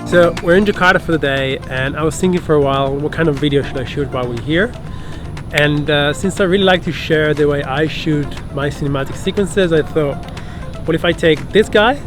So we're in Jakarta for the day, and I was thinking for a while, what kind of video should I shoot while we're here? And since I really like to share the way I shoot my cinematic sequences, I thought, what if I take this guy,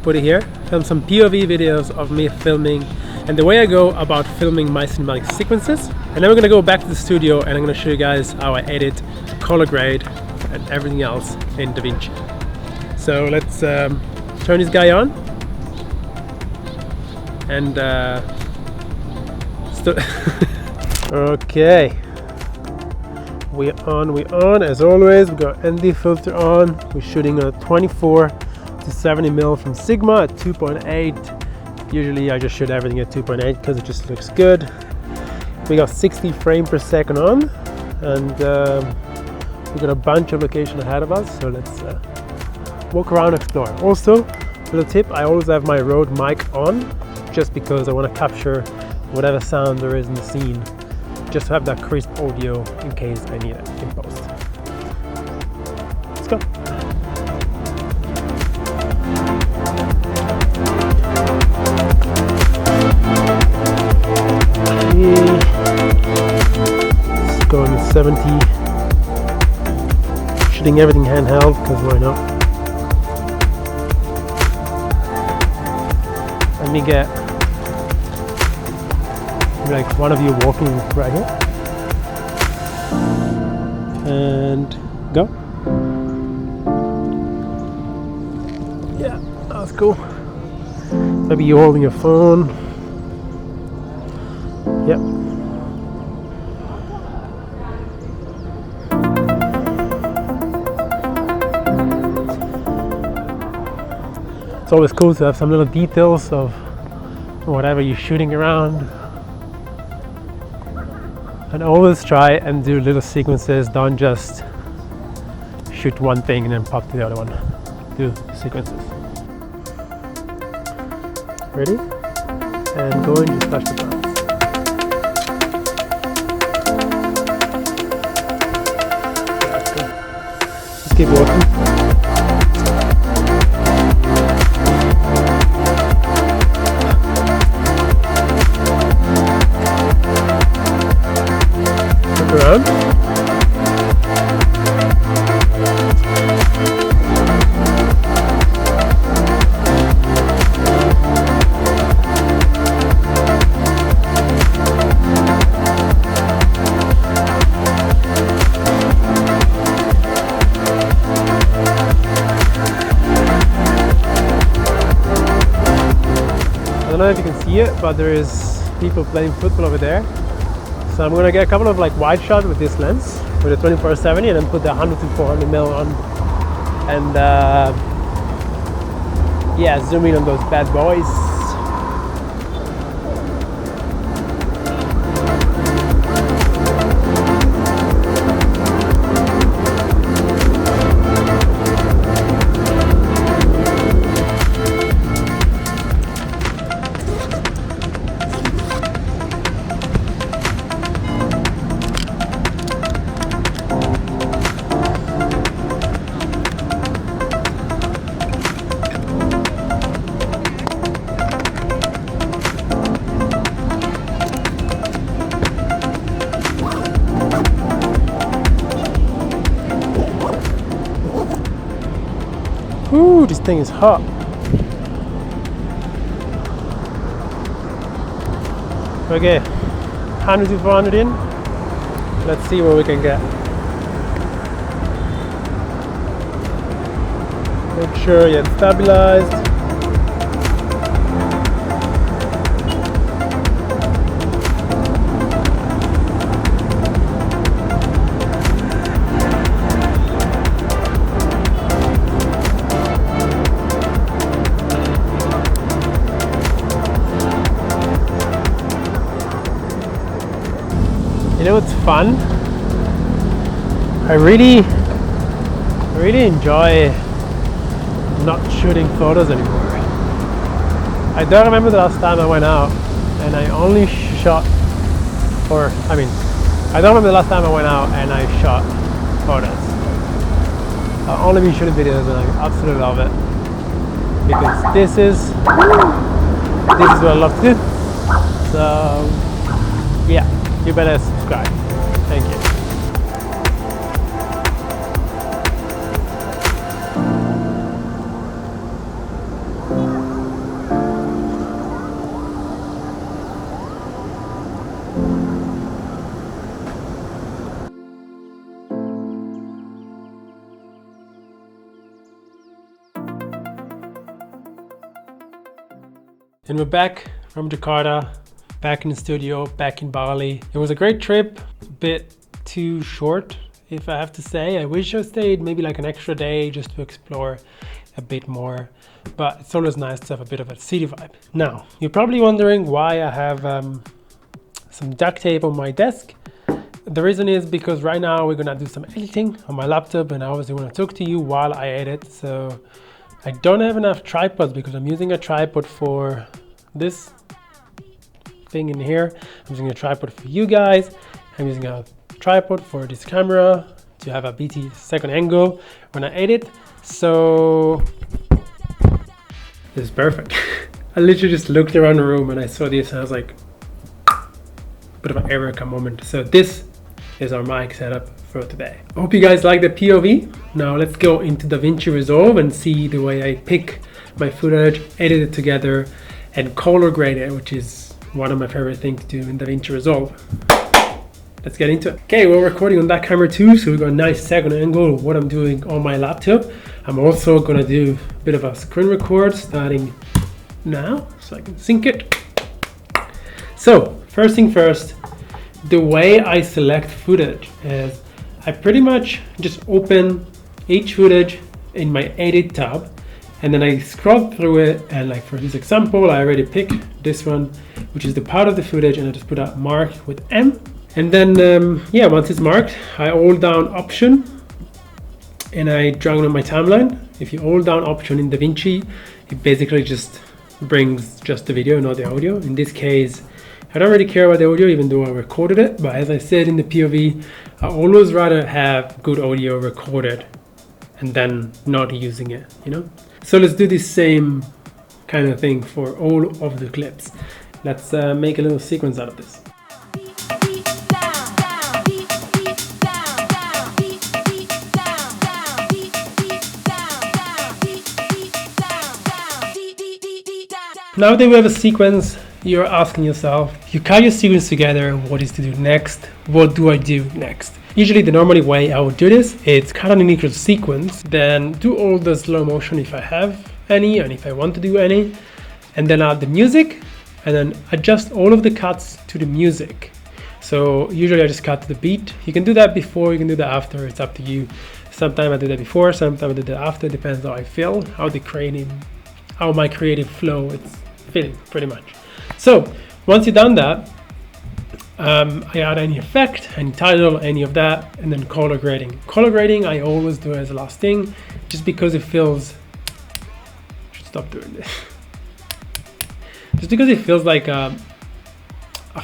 put it here, film some POV videos of me filming and the way I go about filming my cinematic sequences. And then we're gonna go back to the studio and I'm gonna show you guys how I edit, color grade and everything else in DaVinci. So let's turn this guy on. And okay, we're on as always. We got ND filter on. We're shooting a 24 to 70mm from Sigma at 2.8. Usually I just shoot everything at 2.8 because it just looks good. We got 60 frames per second on, and we got a bunch of location ahead of us, so let's walk around, explore. Also, little tip, I always have my Rode mic on, just because I want to capture whatever sound there is in the scene, just to have that crisp audio in case I need it in post. Let's go. Let's go on the 70. Shooting everything handheld, because why not? Let me get like one of you walking right here and go. Yeah, that's cool. Maybe you're holding your phone. Yep. It's always cool to have some little details of whatever you're shooting around. And always try and do little sequences, don't just shoot one thing and then pop to the other one. Do sequences. Ready? And go and just touch the ground. That's good. Just keep walking. Around. I don't know if you can see it, but there is people playing football over there. So I'm gonna get a couple of like wide shots with this lens, with a 24-70, and then put the 100 to 400mm on, and yeah, zoom in on those bad boys. Ooh, this thing is hot. Okay, 100 to 400 in. Let's see what we can get. Make sure you get stabilized. You know what's fun? I really enjoy not shooting photos anymore. I don't remember the last time I went out and I only shot, I don't remember the last time I went out and I shot photos. I've only been shooting videos and I absolutely love it. Because this is This is what I love to do. So yeah, you better subscribe. Thank you. And we're back from Jakarta, back in the studio, back in Bali. It was a great trip, a bit too short, if I have to say. I wish I stayed maybe like an extra day just to explore a bit more, but it's always nice to have a bit of a city vibe. Now, you're probably wondering why I have some duct tape on my desk. The reason is because right now we're gonna do some editing on my laptop, and I obviously want to talk to you while I edit. So I don't have enough tripods because I'm using a tripod for this thing in here. I'm using a tripod for you guys. I'm using a tripod for this camera to have a BT second angle when I edit. So this is perfect. I literally just looked around the room and I saw this and I was like, bit of an eureka moment. So this is our mic setup for today. I hope you guys like the POV. Now let's go into DaVinci Resolve and see the way I pick my footage, edit it together, and color grade it, which is one of my favorite things to do in DaVinci Resolve. Let's get into it. Okay, we're recording on that camera too, so we've got a nice second angle of what I'm doing on my laptop. I'm also gonna do a bit of a screen record starting now, so I can sync it. So, first thing first, the way I select footage is I pretty much just open each footage in my edit tab, and then I scroll through it, and like for this example, I already picked this one, which is the part of the footage, and I just put a mark with M. And then, yeah, once it's marked, I hold down Option, and I drag it on my timeline. If you hold down Option in DaVinci, it basically just brings just the video, not the audio. In this case, I don't really care about the audio, even though I recorded it, but as I said in the POV, I always rather have good audio recorded and then not using it, you know? So let's do the same kind of thing for all of the clips. Let's make a little sequence out of this. Now that we have a sequence, you're asking yourself, you cut your sequence together, what is to do next? What do I do next? Usually the normal way I would do this, it's cut an initial sequence, then do all the slow motion if I have any, and if I want to do any, and then add the music, and then adjust all of the cuts to the music. So usually I just cut to the beat. You can do that before, you can do that after, it's up to you. Sometimes I do that before, sometimes I do that after, depends how I feel, how my creative flow is feeling, pretty much. So once you've done that, I add any effect, any title, any of that, and then color grading. Color grading I always do as the last thing, just because it feels, I should stop doing this. Just because it feels like a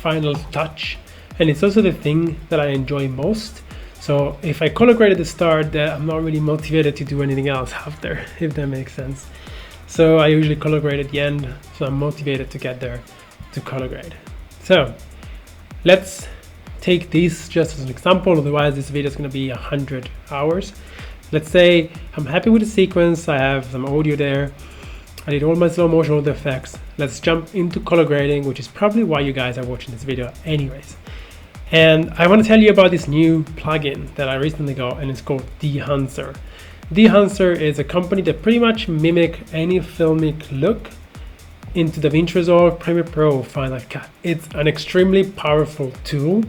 final touch, and it's also the thing that I enjoy most. So if I color grade at the start, I'm not really motivated to do anything else after, if that makes sense. So I usually color grade at the end, so I'm motivated to get there to color grade. So let's take this just as an example, otherwise this video is going to be 100 hours. Let's say I'm happy with the sequence, I have some audio there, I did all my slow motion, all the effects. Let's jump into color grading, which is probably why you guys are watching this video anyways. And I want to tell you about this new plugin that I recently got, and it's called Dehancer. Dehancer is a company that pretty much mimic any filmic look into DaVinci Resolve, Premiere Pro, or Final Cut. It's an extremely powerful tool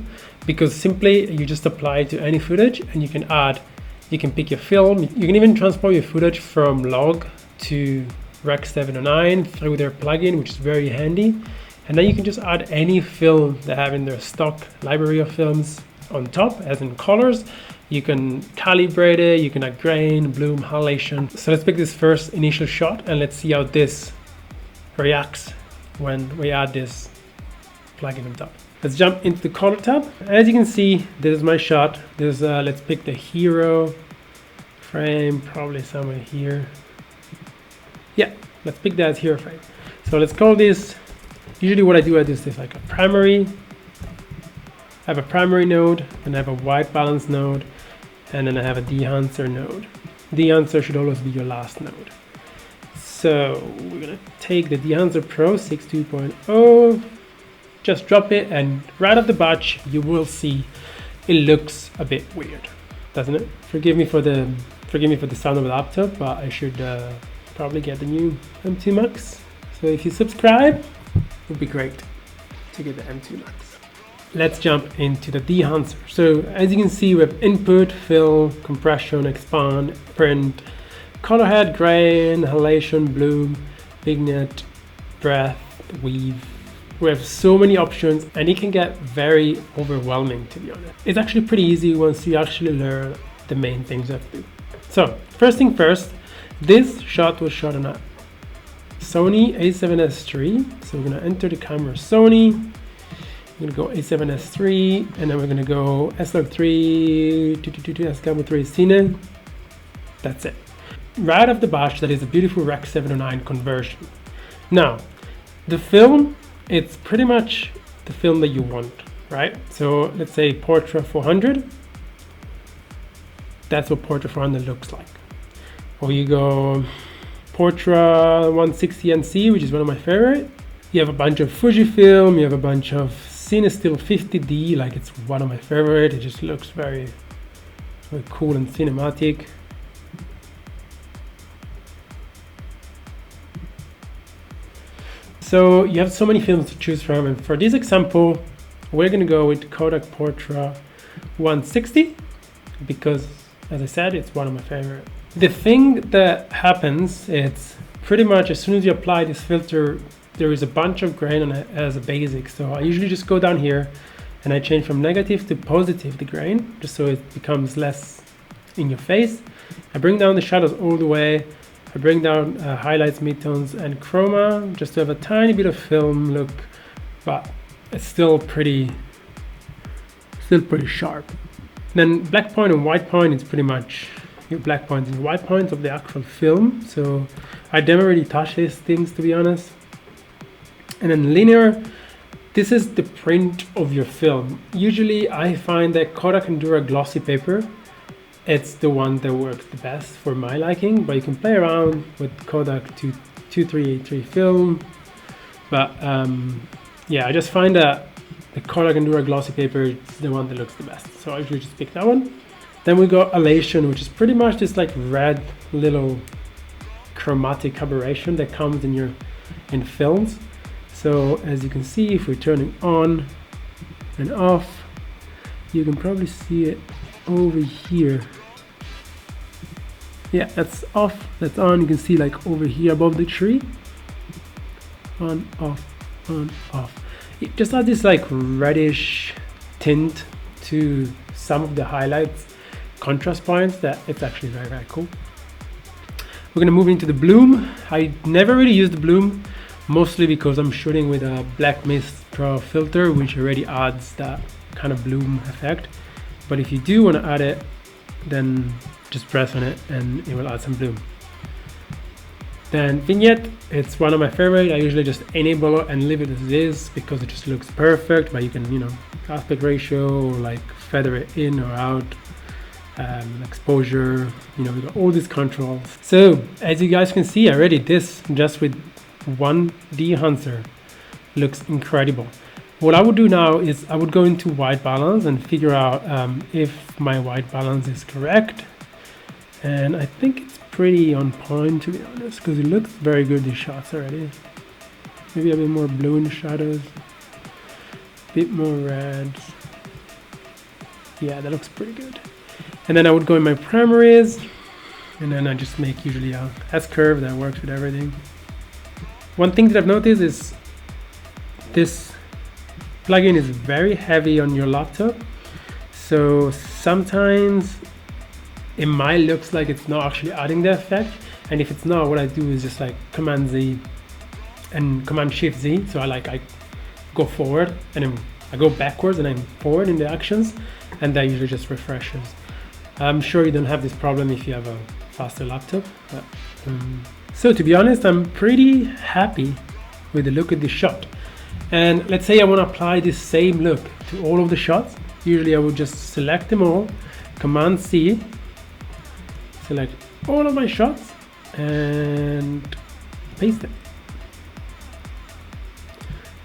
because simply you just apply it to any footage, and you can pick your film, you can even transport your footage from log to Rec 709 through their plugin, which is very handy. And then you can just add any film they have in their stock library of films on top, as in colors. You can calibrate it, you can add grain, bloom, halation. So let's pick this first initial shot and let's see how this reacts when we add this plugin on top. Let's jump into the color tab. As you can see, this is my shot. Let's pick the hero frame, probably somewhere here. Yeah, let's pick that as hero frame. So let's call this, usually what I do is like a primary. I have a primary node, and I have a white balance node, and then I have a Dehancer node. Dehancer should always be your last node. So we're gonna take the Dehancer Pro 6.2.0, just drop it, and right off the batch, you will see it looks a bit weird, doesn't it? Forgive me for the sound of the laptop, but I should probably get the new M2 Max. So if you subscribe, it would be great to get the M2 Max. Let's jump into the Dehancer. So as you can see, we have input, fill, compression, expand, print, color head, grain, halation, bloom, vignette, breath, weave. We have so many options, and it can get very overwhelming, to be honest. It's actually pretty easy once you actually learn the main things you have to do. So first thing first, this shot was shot on a Sony a7S III. So we're gonna enter the camera Sony. We're gonna go a7S III, and then we're gonna go S-Log3, S-Gamma3 Cine. That's it. Right off the batch, that is a beautiful Rec 709 conversion. Now, the film, it's pretty much the film that you want, right? So let's say Portra 400. That's what Portra 400 looks like. Or you go Portra 160 NC, which is one of my favorite. You have a bunch of Fujifilm, you have a bunch of Cinestill 50D, like it's one of my favorite. It just looks very, very cool and cinematic. So you have so many films to choose from, and for this example, we're gonna go with Kodak Portra 160 because, as I said, it's one of my favorite. The thing that happens, it's pretty much as soon as you apply this filter, there is a bunch of grain on it as a basic. So I usually just go down here and I change from negative to positive the grain, just so it becomes less in your face. I bring down the shadows all the way. I bring down highlights, midtones, and chroma, just to have a tiny bit of film look, but it's still pretty sharp. Then black point and white point is pretty much your black points and white points of the actual film. So I never really touch these things, to be honest. And then linear, this is the print of your film. Usually I find that Kodak Endura glossy paper, it's the one that works the best for my liking, but you can play around with Kodak 2383 film. But yeah, I just find that the Kodak Endura glossy paper is the one that looks the best. So I usually just pick that one. Then we got halation, which is pretty much this like red little chromatic aberration that comes in films. So as you can see, if we're turning on and off, you can probably see it over here. Yeah, that's off, that's on. You can see like over here above the tree. On, off, on, off. It just has this like reddish tint to some of the highlights, contrast points, that it's actually very, very cool. We're gonna move into the bloom. I never really use the bloom, mostly because I'm shooting with a Black Mist Pro filter, which already adds that kind of bloom effect. But if you do want to add it, then just press on it and it will add some bloom. Then vignette, it's one of my favorite. I usually just enable it and leave it as is because it just looks perfect, but you can, aspect ratio, or like feather it in or out, exposure, we got all these controls. So as you guys can see already, this just with one Dehancer looks incredible. What I would do now is I would go into white balance and figure out if my white balance is correct. And I think it's pretty on point, to be honest, because it looks very good, these shots already. Maybe a bit more blue in the shadows, a bit more red. Yeah, that looks pretty good. And then I would go in my primaries, and then I just make usually a S-curve that works with everything. One thing that I've noticed is this plugin is very heavy on your laptop, so sometimes it might look like it's not actually adding the effect, and if it's not, what I do is just like Command Z and Command Shift Z. So I go forward and then I go backwards and then forward in the actions, and that usually just refreshes. I'm sure you don't have this problem if you have a faster laptop, but so to be honest, I'm pretty happy with the look at the shot. And let's say I want to apply this same look to all of the shots. Usually I would just select them all, Command C, select all of my shots and paste them.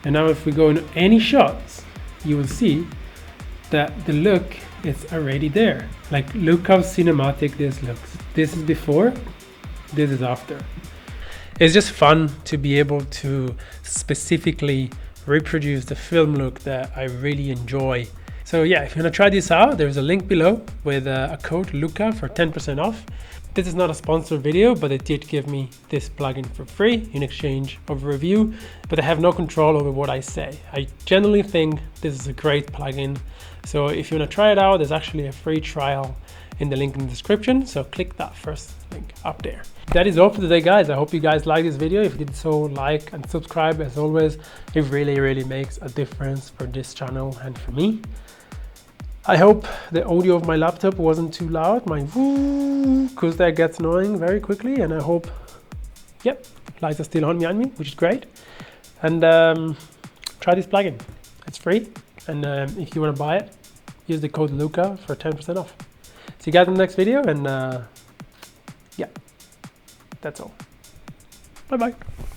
And now if we go into any shots, you will see that the look is already there. Like, look how cinematic this looks. This is before, this is after. It's just fun to be able to specifically reproduce the film look that I really enjoy. So yeah, if you want to try this out, there's a link below with a code Luca for 10% off. This is not a sponsored video, but it did give me this plugin for free in exchange of a review, but I have no control over what I say. I generally think this is a great plugin. So if you want to try it out, there's actually a free trial in the link in the description. So click that first link up there. That is all for today, guys. I hope you guys liked this video. If you did so, like and subscribe. As always, it really makes a difference for this channel and for me. I hope the audio of my laptop wasn't too loud, my woo, because that gets annoying very quickly. And I hope, yep, lights are still on behind me, which is great. And try this plugin, it's free. And if you want to buy it, use the code Luca for 10% off. See you guys in the next video, and yeah, that's all. Bye bye.